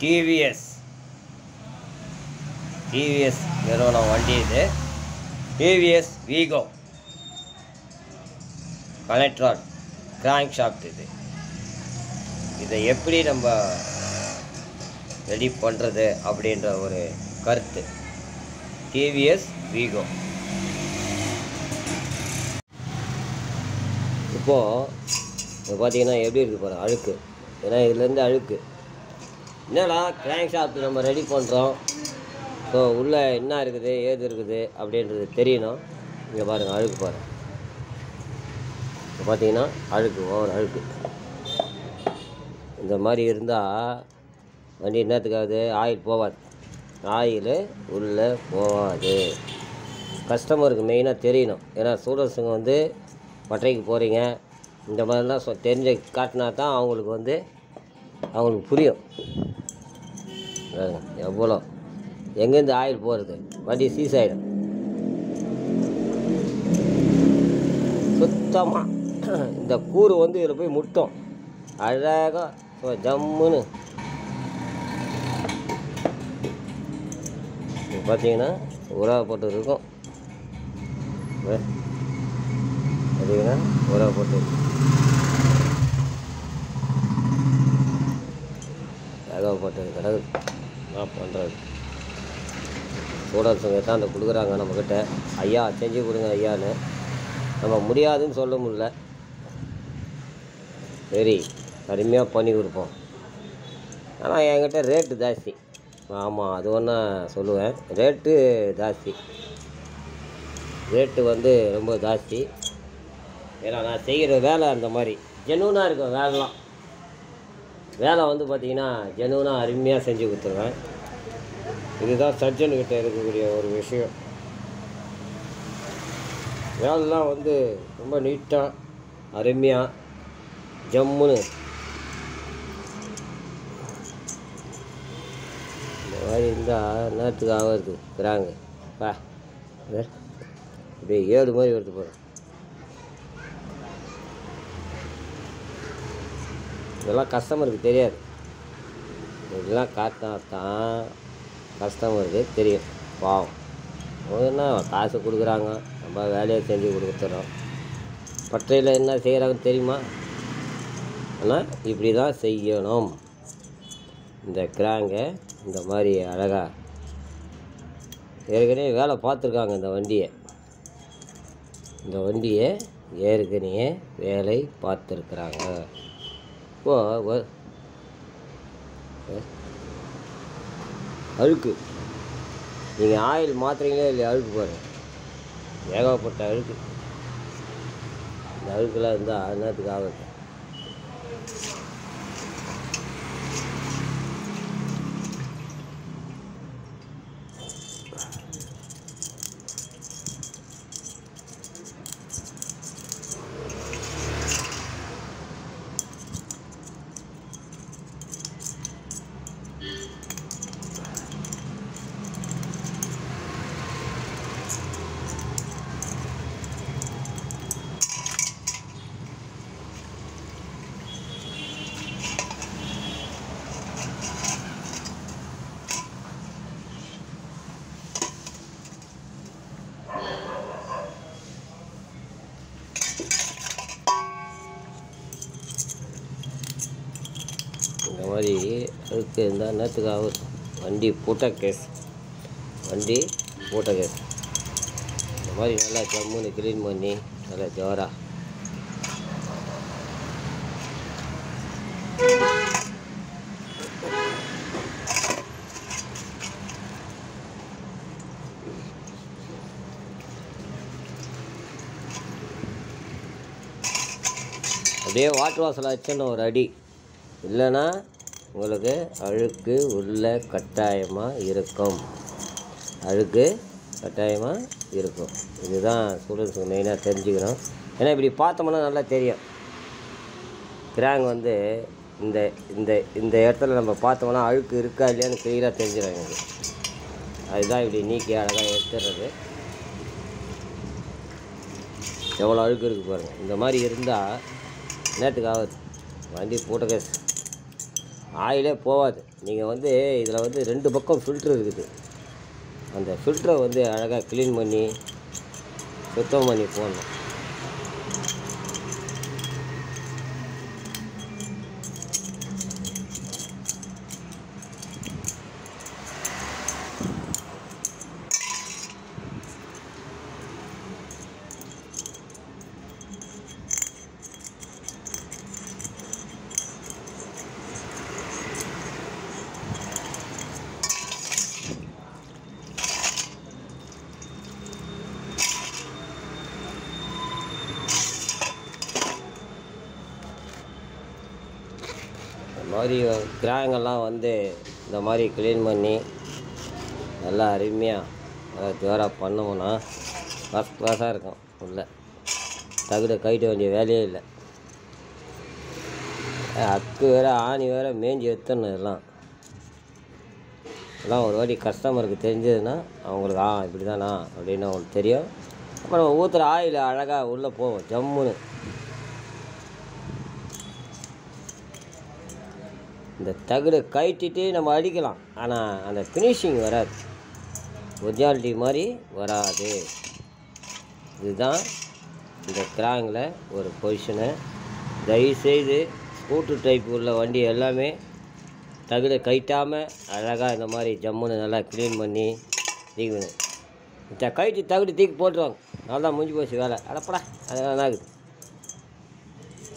TVS நிறுவனம் வண்டி இது. டிவிஎஸ் வீகோ கனெக்ட்ராட் கிராங்க் ஷாஃப்ட் இது. இதை எப்படி நம்ம ரெடி பண்ணுறது அப்படின்ற ஒரு கருத்து. டிவிஎஸ் வீகோ. இப்போது பார்த்தீங்கன்னா எப்படி இருக்குது பாருங்கள், அழுக்கு. ஏன்னா இதுலேருந்து அழுக்கு. என்னடா கிராங்க் ஷாஃப்ட் நம்ம ரெடி பண்ணுறோம், ஸோ உள்ளே என்ன இருக்குது ஏது இருக்குது அப்படின்றது தெரியணும். இங்கே பாருங்கள், அழுக்கு பாருங்கள். இப்போ பார்த்தீங்கன்னா அழுக்கு, ஓவர் அழுக்கு. இந்த மாதிரி இருந்தால் வண்டி என்னத்துக்காகுது, ஆயில் போகாது. ஆயில் உள்ளே போகாது. கஸ்டமருக்கு மெயினாக தெரியணும். ஏன்னா ஸ்டூடெண்ட்ஸுங்க வந்து மட்டைக்கு போகிறீங்க, இந்த மாதிரிலாம் தெரிஞ்ச காட்டினா தான் அவங்களுக்கு புரியும். எவ்வளோ எங்கேருந்து ஆயில் போகிறது, வண்டி சீஸ் ஆகிடும். சுத்தமாக இந்த கூறு வந்து இதில் போய் முட்டும். அழகாக ஜம்முன்னு பார்த்தீங்கன்னா உரா போட்டு இருக்கும். பார்த்தீங்கன்னா உரா போட்டு ஏகப்பட்டது கிடக்கு. நான் பண்ணுறது ஸ்டூடெண்ட்ஸுங்க தான் அந்த கொடுக்குறாங்க நம்மக்கிட்ட. ஐயா செஞ்சு கொடுங்க ஐயான்னு. நம்ம முடியாதுன்னு சொல்ல முடியல. சரி, கடுமையாக பண்ணி கொடுப்போம். ஆனால் என்கிட்ட ரேட்டு ஜாஸ்தி. ஆமாம், அது ஒன்றா சொல்லுவேன், ரேட்டு ஜாஸ்தி. ரேட்டு வந்து ரொம்ப ஜாஸ்தி. ஏன்னா நான் செய்கிற வேலை அந்த மாதிரி ஜெனூனாக இருக்கும். வேலை வந்து பார்த்திங்கன்னா ஜெனூனாக அருமையாக செஞ்சு கொடுத்துருவேன். இதுதான் சர்ஜன்கிட்ட இருக்கக்கூடிய ஒரு விஷயம். வேலைலாம் வந்து ரொம்ப நீட்டாக அருமையாக ஜம்முன்னு இந்த மாதிரி இருந்தால் நேரத்துக்கு ஆகிறது கிராங்கு. அப்படியே ஏடு மாதிரி எடுத்து போகிறேன். இதெல்லாம் கஸ்டமருக்கு தெரியாது. இதெல்லாம் காட்டினா தான் கஸ்டமருக்கு தெரியும். பாவம், என்ன காசு கொடுக்குறாங்க, நம்ம வேலையை செஞ்சு கொடுத்துறோம். பட்டறையில் என்ன செய்கிறாங்கன்னு தெரியுமா? ஆனால் இப்படி தான் செய்யணும். இந்த கிராங்கை இந்த மாதிரி அழகாக ஏற்கனவே வேலை பார்த்துருக்காங்க. இந்த வண்டியை ஏற்கனவே வேலை பார்த்துருக்குறாங்க. இப்போது அழுக்கு, நீங்கள் ஆயில் மாற்றுறீங்களே இல்லை, அழுக்கு பாருங்கள், ஏகப்பட்ட அழுக்கு. இந்த அழுக்கெல்லாம் இருந்தால் என்னத்துக்கு ஆகுது. இந்த மாதிரி அழுக்கு இருந்தால் நேற்றுக்கு ஆகுது. வண்டி பூட்ட கேஸ். இந்த மாதிரி நல்லா ஜம்முன்னு க்ளீன் பண்ணி நல்லா ஜோரா அப்படியே வாட்டர் வாசல் வச்சுன்னு ஒரு அடி இல்லைன்னா உங்களுக்கு அழுக்கு உள்ள கட்டாயமாக இருக்கும். இதுதான் ஸ்டூடெண்ட்ஸுக்கு மெயினாக தெரிஞ்சுக்கணும். ஏன்னா இப்படி பார்த்தோம்னா நல்லா தெரியும். கிராங் வந்து இந்த இந்த இந்த இடத்துல நம்ம பார்த்தோம்னா அழுக்கு இருக்கா இல்லையான்னு கிளியராக தெரிஞ்சிடும் எனக்கு. அதுதான் இப்படி நீக்கி அழகாக எடுத்துடுறது. எவ்வளோ அழுக்கு இருக்குது பாருங்கள். இந்த மாதிரி இருந்தால் என்னத்துக்கு ஆகுது வண்டி போட்ட கேஸ் ஆயிலே போகாது. நீங்கள் வந்து இதில் வந்து 2 பக்கம் ஃபில்ட்ரு இருக்குது. அந்த ஃபில்டரை வந்து அழகாக க்ளீன் பண்ணி சுத்தம் பண்ணி போடணும். இந்த மாதிரி கிராங்கெல்லாம் வந்து இந்த மாதிரி க்ளீன் பண்ணி நல்லா அருமையாக ஜோராக பண்ணோம்னா ஃபஸ்ட் கிளாஸாக இருக்கும். உள்ள தகுட கைட்ட வேண்டிய வேலையே இல்லை. அக்கு வேறு ஆணி வேறு மேஞ்சி எடுத்துடணும். எல்லாம் ஒரு வாட்டி கஸ்டமருக்கு தெரிஞ்சதுன்னா அவங்களுக்கு இப்படி தானா அப்படின்னு அவங்களுக்கு தெரியும். அப்புறம் ஊற்றுற ஆயில் அழகாக உள்ளே போகும் ஜம்முன்னு. இந்த தகுடை கைட்டிட்டு நம்ம அடிக்கலாம், ஆனால் அந்த ஃபினிஷிங் வராது, ஒரிஜினாலிட்டி மாதிரி வராது. இதுதான் இந்த கிராங்கில் ஒரு பொசிஷனு. தயவுசெய்து ஸ்கூட்ரு டைப் உள்ள வண்டி எல்லாமே தகுடை கைட்டாமல் அழகாக இந்த மாதிரி ஜம்முன்னு நல்லா க்ளீன் பண்ணி தீக்கணும். கைட்டு தகுடு தீக்கி போட்டுருவாங்க, நல்லா முடிஞ்சு போச்சு வேலை. அடப்படா அதெல்லாம் தான் இருக்குது.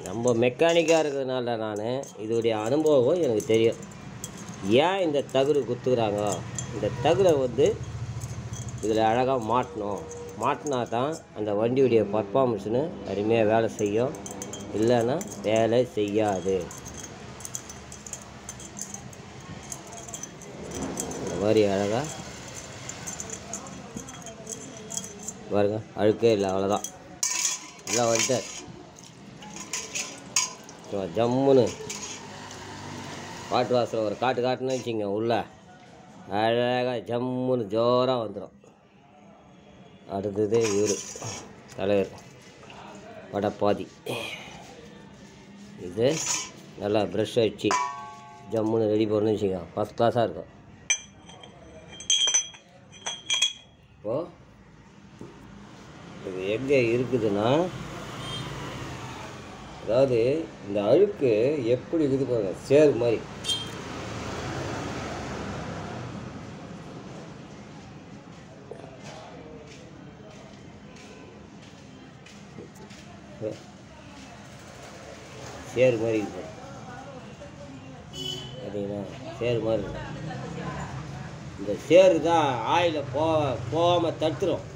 நம்ம மெக்கானிக்காக இருக்கிறதுனால நான் இதோடைய அனுபவம் எனக்கு தெரியும். ஏன் இந்த தகுடு குத்துக்கிறாங்க, இந்த தகுடை வந்து இதில் அழகாக மாட்டினா தான் அந்த வண்டியுடைய பர்ஃபார்மன்ஸுன்னு அருமையாக வேலை செய்யும், இல்லைன்னா வேலை செய்யாது. இந்த மாதிரி அழகாக பாருங்க, அழுக்கே இல்லை, அவ்வளோதான். எல்லாம் வந்துட்டு ஜம்முன்னு காட்டு வாசல் ஒரு காட்டுன்னு வச்சுங்க, உள்ள அழகாக ஜம்முன்னு ஜோராக வந்துடும். அடுத்தது இவர் தலைவர் வடப்பாதி. இது நல்லா ப்ரெஷ் வச்சு ஜம்முன்னு ரெடி பண்ணணும்னு வச்சுங்க, ஃபஸ்ட் கிளாஸாக இருக்கும். இப்போது இது எங்கே இருக்குதுன்னா, அதாவது இந்த அழுக்கு எப்படி இருக்குது பாருங்க, சேர் மாதிரி. சேர் மாதிரி இருக்குது பார்த்தீங்கன்னா, சேர் மாதிரி இருக்கும். இந்த சேரு தான் ஆயிலை போகாமல் தடுத்துரும்.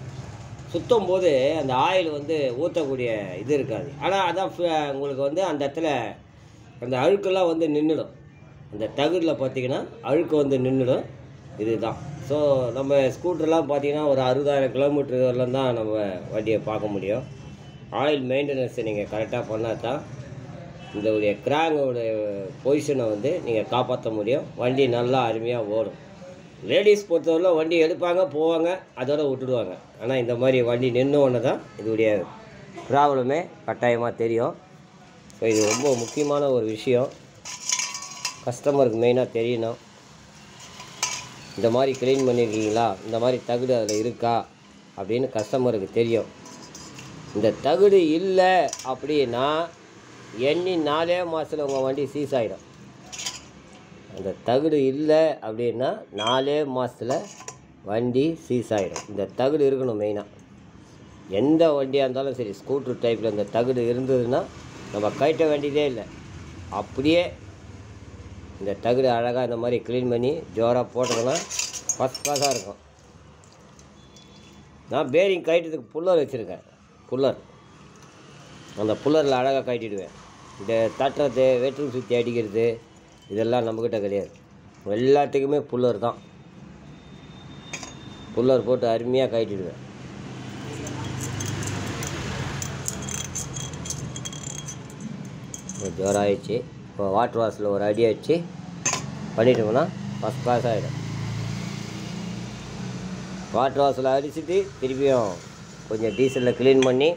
சுற்றும் போது அந்த ஆயில் வந்து ஊற்றக்கூடிய இது இருக்காது. ஆனால் அதான் உங்களுக்கு வந்து அந்த இடத்துல அந்த அழுக்கெல்லாம் வந்து நின்றுடும். அந்த தகுடில் பார்த்திங்கன்னா அழுக்கு வந்து நின்றுடும். இதுதான். ஸோ நம்ம ஸ்கூட்டர்லாம் பார்த்திங்கன்னா ஒரு 60,000 கிலோமீட்டர் வரலாம் தான் நம்ம வண்டியை பார்க்க முடியும். ஆயில் மெயின்டெனன்ஸை நீங்கள் கரெக்டாக பண்ணால் தான் இந்த உடைய கிராங்கோடைய பொசிஷனை வந்து நீங்கள் காப்பாற்ற முடியும். வண்டி நல்லா அருமையாக ஓடும். லேடிஸ் பொறுத்தவரை வண்டி எடுப்பாங்க போவாங்க, அதோட விட்டுடுவாங்க. ஆனால் இந்த மாதிரி வண்டி நின்று ஒன்று தான் இதோடைய ப்ராப்ளமே கட்டாயமாக தெரியும். ஸோ இது ரொம்ப முக்கியமான ஒரு விஷயம், கஸ்டமருக்கு மெயினாக தெரியணும். இந்த மாதிரி க்ளீன் பண்ணியிருக்கீங்களா, இந்த மாதிரி தகுடு அதில் இருக்கா அப்படின்னு கஸ்டமருக்கு தெரியும். இந்த தகுடு இல்லை அப்படின்னா எண்ணி 4 மாதத்தில் உங்கள் வண்டி சீஸ் ஆகிடும். அந்த தகுடு இல்லை அப்படின்னா 4 மாதத்தில் வண்டி சீஸ் ஆகிடும். இந்த தகுடு இருக்கணும் மெயினாக. எந்த வண்டியாக இருந்தாலும் சரி, ஸ்கூட்ரு டைப்பில் இந்த தகுடு இருந்ததுன்னா நம்ம கைட்ட வேண்டியதே இல்லை. அப்படியே இந்த தகுடு அழகாக இந்த மாதிரி க்ளீன் பண்ணி ஜோராக போட்டதுன்னா ஃபஸ்ட் கிளாஸாக இருக்கும். நான் பேரிங் கைட்டதுக்கு புல்லர் வச்சுருக்கேன். அந்த புல்லரில் அழகாக கட்டிடுவேன். இந்த தட்டுறது, வெட்டும் சுற்றி அடிக்கிறது இதெல்லாம் நம்மக்கிட்ட கிடையாது. எல்லாத்துக்குமே புல்லர் தான். புல்லர் போட்டு அருமையாக கட்டிடுவேன். ஜோரம் ஆகிடுச்சு. இப்போ வாட்டர் வாஷில் ஒரு அடி வச்சு பண்ணிட்டோம்னா ஃபஸ்ட் கிளாஸ் ஆகிடும். வாட்டர் வாஷில் அடிச்சுட்டு திருப்பியும் கொஞ்சம் டீசலில் க்ளீன் பண்ணி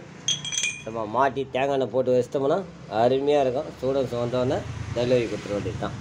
நம்ம மாட்டி தேங்காய் எண்ணெய் போட்டு வச்சிட்டோம்னா அருமையாக இருக்கும். ஸ்டூடெண்ட்ஸ் வந்தோடனே டெலிவரி கொடுத்துட வேண்டியது தான்.